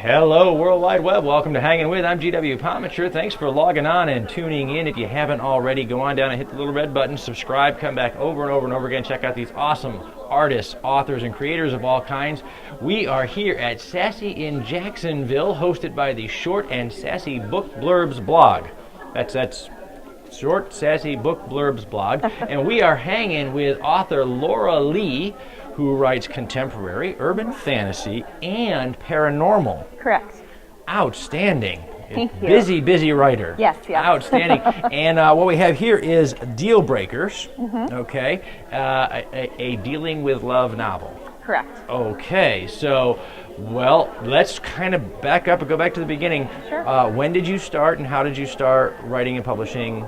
Hello, World Wide Web. Welcome to Hangin' With. I'm GW Pomichter. Thanks for logging on and tuning in. If you haven't already, go on down and hit the little red button, subscribe, come back over and over and over again. Check out these awesome artists, authors, and creators of all kinds. We are here at Sassy in Jacksonville, hosted by the Short and Sassy Book Blurbs blog. That's Short Sassy Book Blurbs blog. And we are hanging with author Laura Lee, who writes contemporary, urban fantasy, and paranormal. Correct. Outstanding. Thank you. Busy writer. Yes. Outstanding. And what we have here is Dealbreakers, okay, a dealing with love novel. Correct. Okay, so, well, let's kind of back up and go back to the beginning. Sure. When did you start and how did you start writing and publishing?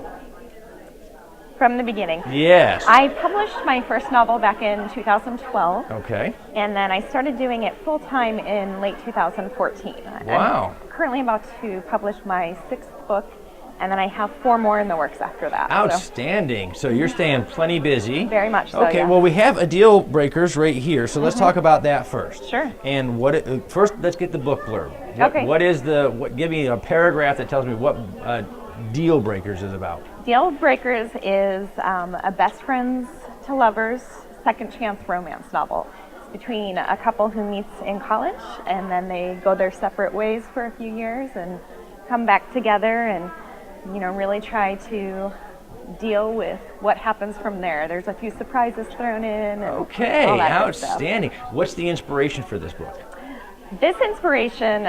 From the beginning. Yes. I published my first novel back in 2012. Okay. And then I started doing it full-time in late 2014. Wow. I'm currently about to publish my 6th book, and then I have 4 more in the works after that. Outstanding. So you're staying plenty busy. Very much so, Okay, yeah. well, we have a Dealbreakers right here, so let's talk about that first. Sure. And first, let's get the book blurb. Okay. Give me a paragraph that tells me what Dealbreakers is about. Dealbreakers is a best friends to lovers second chance romance novel. It's between a couple who meets in college and then they go their separate ways for a few years and come back together and, really try to deal with what happens from there. There's a few surprises thrown in. And Okay, all that good stuff. outstanding. What's the inspiration for this book? This inspiration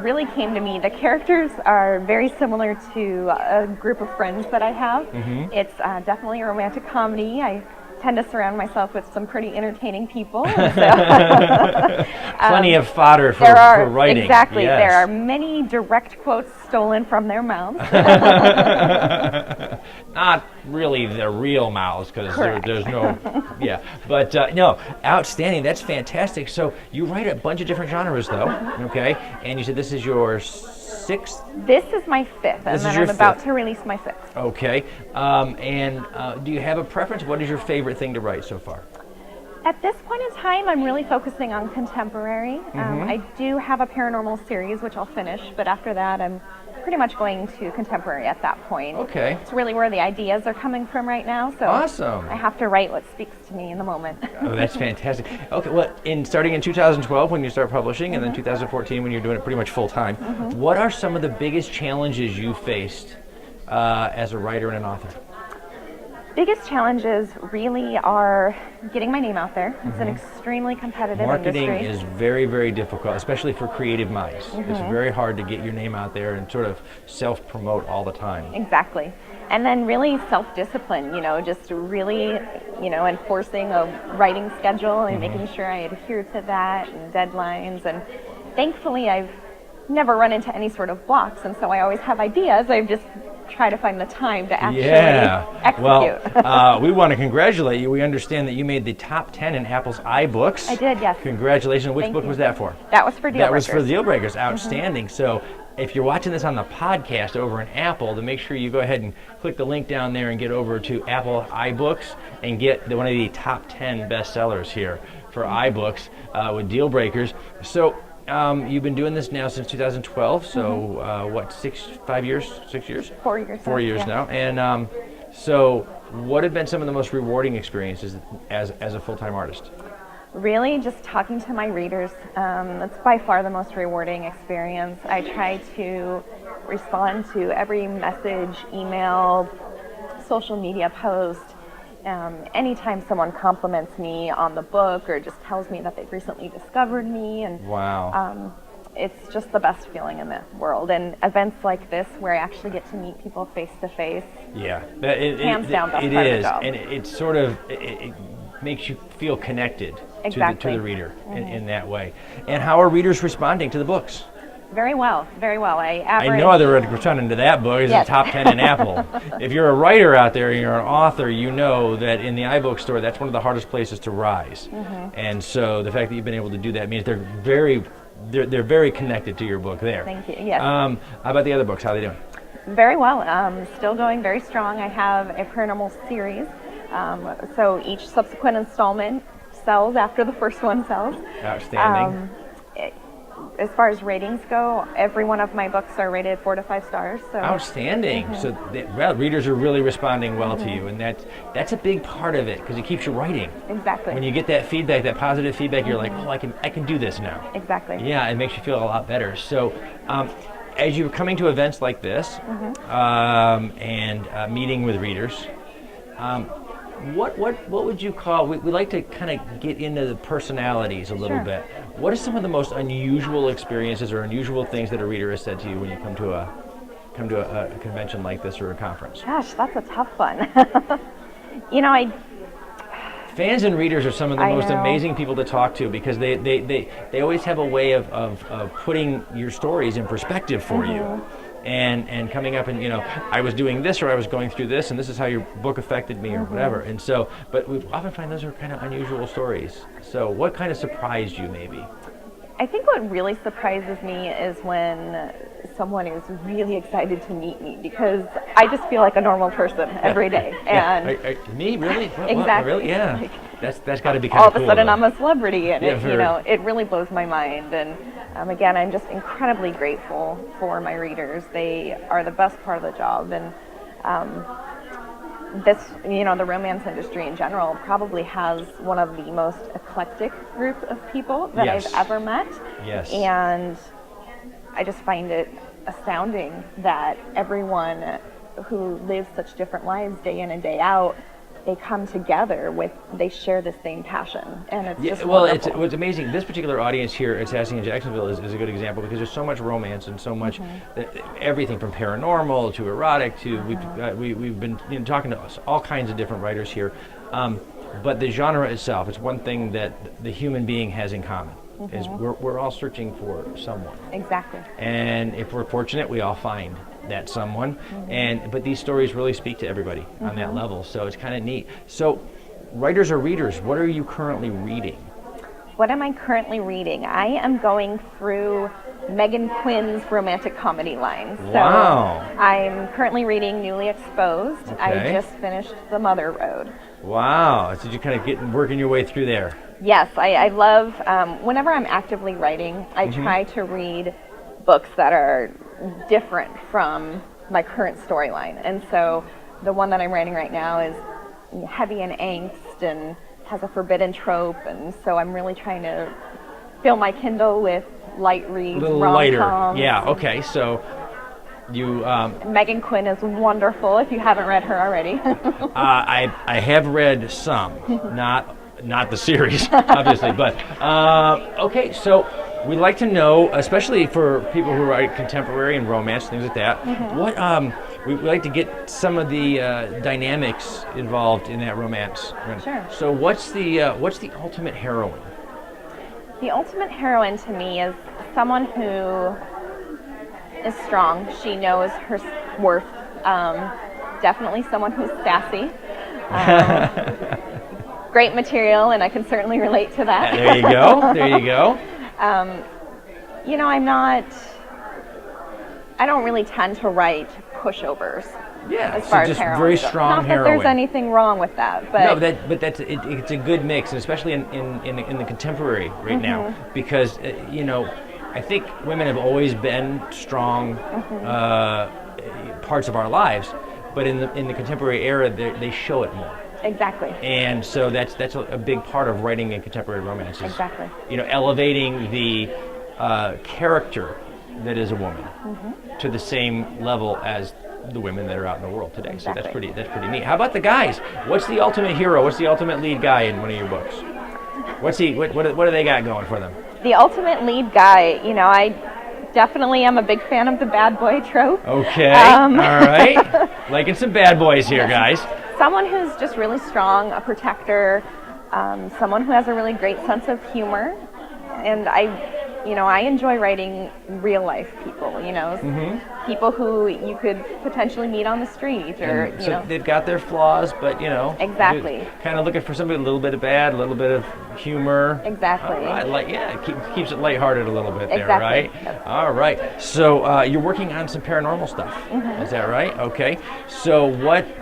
really came to me. The characters are very similar to a group of friends that I have. It's definitely a romantic comedy. I tend to surround myself with some pretty entertaining people. So Plenty of fodder for writing. Exactly. Yes. There are many direct quotes stolen from their mouths. Not really the real mouths, because there's no, But no, outstanding. That's fantastic. So you write a bunch of different genres, though, okay? And you said this is your 6th? This is my 5th, and then I'm about to release my 6th. Okay. Do you have a preference? What is your favorite thing to write so far? At this point in time, I'm really focusing on contemporary. I do have a paranormal series, which I'll finish, but after that, I'm pretty much going to contemporary at that point. Okay. It's really where the ideas are coming from right now, so awesome. I have to write what speaks to me in the moment. Oh, that's fantastic. Okay, well, starting in 2012 when you start publishing, and then 2014 when you're doing it pretty much full time, what are some of the biggest challenges you faced as a writer and an author? Biggest challenges really are getting my name out there. It's an extremely competitive Marketing industry. is very, very difficult, especially for creative minds. It's very hard to get your name out there and sort of self-promote all the time. Exactly. And then really self-discipline, just really, enforcing a writing schedule and making sure I adhere to that and deadlines. And thankfully, I've never run into any sort of blocks, and so I always have ideas. I just try to find the time to actually execute. Well, we want to congratulate you. We understand that you made the top 10 in Apple's iBooks. I did, yes. Congratulations. Which Thank book you. was that for? That was for Dealbreakers. That was for Dealbreakers. Outstanding. So if you're watching this on the podcast over in Apple, then make sure you go ahead and click the link down there and get over to Apple iBooks and get one of the top 10 bestsellers here for iBooks with Dealbreakers. So you've been doing this now since 2012, so 5 years, 6 years? 4 years. 4 years now. And so what have been some of the most rewarding experiences as a full-time artist? Really just talking to my readers. That's by far the most rewarding experience. I try to respond to every message, email, social media post. Anytime someone compliments me on the book or just tells me that they've recently discovered me, and wow, it's just the best feeling in the world. And events like this, where I actually get to meet people face to face, hands down, best part of the job. And it's sort of it makes you feel connected to the reader in that way. And how are readers responding to the books? Very well, very well. I know they're responding to that book. It's a top 10 in Apple. If you're a writer out there and you're an author, you know that in the iBook store, that's one of the hardest places to rise. And so the fact that you've been able to do that means they're very connected to your book there. Thank you. Yes. How about the other books? How are they doing? Very well. Still going very strong. I have a paranormal series. So each subsequent installment sells after the first one sells. Outstanding. as far as ratings go, every one of my books are rated 4 to 5 stars. So outstanding. So readers are really responding well to you, and that's a big part of it because it keeps you writing. Exactly. When you get that feedback, that positive feedback, you're like, oh, I can do this now. Exactly. Yeah, it makes you feel a lot better. So, as you're coming to events like this and meeting with readers, what would you call? We like to kind of get into the personalities a little Sure. bit. What are some of the most unusual experiences or unusual things that a reader has said to you when you come to a convention like this or a conference? Gosh, that's a tough one. I Fans and readers are some of the I most know. amazing people to talk to because they always have a way of putting your stories in perspective for you. And coming up and, I was doing this or I was going through this and this is how your book affected me or whatever. And so, but we often find those are kind of unusual stories. So what kind of surprised you maybe? I think what really surprises me is when someone is really excited to meet me because I just feel like a normal person every day. And me, really? Exactly. Really? Yeah. Like, That's got to be kind all of of cool. a sudden though. I'm a celebrity, and Yeah, it really blows my mind. And again, I'm just incredibly grateful for my readers. They are the best part of the job, and the romance industry in general probably has one of the most eclectic group of people that Yes. I've ever met. Yes. And I just find it astounding that everyone who lives such different lives day in and day out, they come together they share the same passion, and it's just well, wonderful. what's amazing. This particular audience here at Sassy in Jacksonville is a good example because there's so much romance and so much everything from paranormal to erotic to we've been talking to all kinds of different writers here, but the genre itself, it's one thing that the human being has in common. Is we're all searching for someone. Exactly. And if we're fortunate, we all find that someone. But these stories really speak to everybody on that level, so it's kind of neat. So, writers or readers, what are you currently reading? What am I currently reading? I am going through Megan Quinn's romantic comedy line. So Wow. I'm currently reading Newly Exposed. Okay. I just finished The Mother Road. Wow, so you kind of working your way through there. Yes, I love, whenever I'm actively writing, I try to read books that are different from my current storyline. And so the one that I'm writing right now is heavy in angst and has a forbidden trope. And so I'm really trying to fill my Kindle with light reads, A little lighter. rom-coms. Yeah, okay, so you... Megan Quinn is wonderful if you haven't read her already. I have read some, not the series, obviously, but okay. So we'd like to know, especially for people who write contemporary and romance, things like that. What we'd like to get some of the dynamics involved in that romance. Sure. So what's the ultimate heroine? The ultimate heroine to me is someone who is strong. She knows her worth. Definitely someone who's sassy. Great material, and I can certainly relate to that. There you go. There you go. I don't really tend to write pushovers. Yeah, As so far as just heroines very go. strong Not that heroine. there's anything wrong with that, but No, it's a good mix, and especially in the contemporary right now, because I think women have always been strong parts of our lives, but in the contemporary era, they show it more. exactly. And so that's a big part of writing a contemporary romance. Is, Exactly. Elevating the character that is a woman to the same level as the women that are out in the world today. Exactly. So that's pretty neat. How about the guys? What's the ultimate hero? What's the ultimate lead guy in one of your books? What do they got going for them? The ultimate lead guy, I definitely am a big fan of the bad boy trope. Okay, all right. Liking some bad boys here, guys. Someone who's just really strong, a protector, someone who has a really great sense of humor, and I enjoy writing real life people, people who you could potentially meet on the street, or And so they've got their flaws, but Exactly. kind of looking for somebody with a little bit of bad, a little bit of humor. Exactly. All right, it keeps it lighthearted a little bit there, Exactly. right? Yes. All right. So you're working on some paranormal stuff. Is that right? Okay. So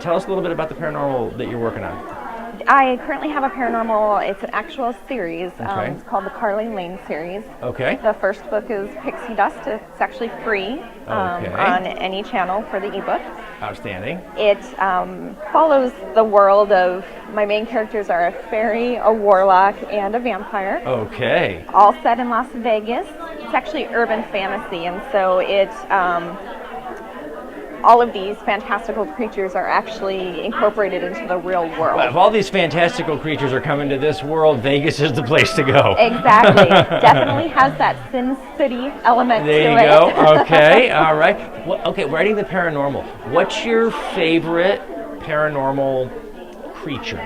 tell us a little bit about the paranormal that you're working on. I currently have a paranormal, it's an actual series. Okay. It's called the Karli Lane series. Okay. The first book is Pixie Dust. It's actually free on any channel for the ebook. Outstanding. It follows the world of, my main characters are a fairy, a warlock, and a vampire. Okay. All set in Las Vegas. It's actually urban fantasy, and so it all of these fantastical creatures are actually incorporated into the real world. Well, if all these fantastical creatures are coming to this world, Vegas is the place to go. Exactly. Definitely has that Sin City element to it. There you go. Okay. All right. Well, okay, writing the paranormal. What's your favorite paranormal creature?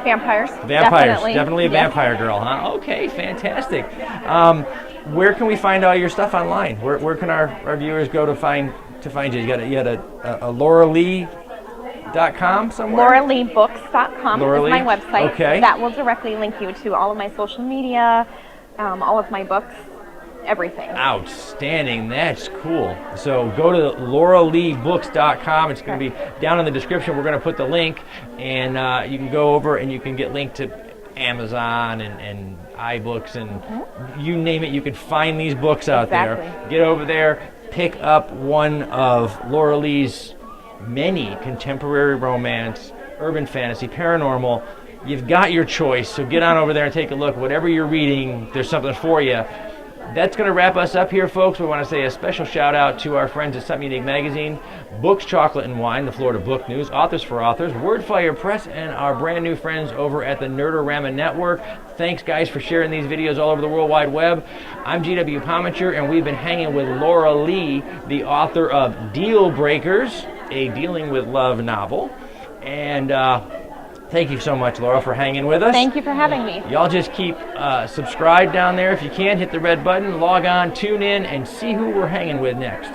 Vampires. Definitely a Yes. vampire girl, huh? Okay, fantastic. Where can we find all your stuff online? Where can our viewers go to find you? You got a LauraLee.com somewhere? LauraLeeBooks.com is my website. Okay. That will directly link you to all of my social media, all of my books, everything. Outstanding. That's cool. So go to LauraLeeBooks.com. It's going to be down in the description. We're going to put the link, and you can go over and you can get linked to Amazon and iBooks and you name it. You can find these books out there. Get over there. Pick up one of Laura Lee's many contemporary romance, urban fantasy, paranormal. You've got your choice, so get on over there and take a look. Whatever you're reading, there's something for you. That's going to wrap us up here, folks. We want to say a special shout out to our friends at Something Unique Magazine, Books, Chocolate, and Wine, the Florida Book News, Authors for Authors, Wordfire Press, and our brand new friends over at the Nerdorama Network. Thanks, guys, for sharing these videos all over the World Wide Web. I'm GW Pomichter, and we've been hanging with Laura Lee, the author of Dealbreakers, a Dealing with Love novel. And thank you so much, Laura, for hanging with us. Thank you for having me. Y'all just keep subscribed down there. If you can, hit the red button, log on, tune in, and see who we're hanging with next.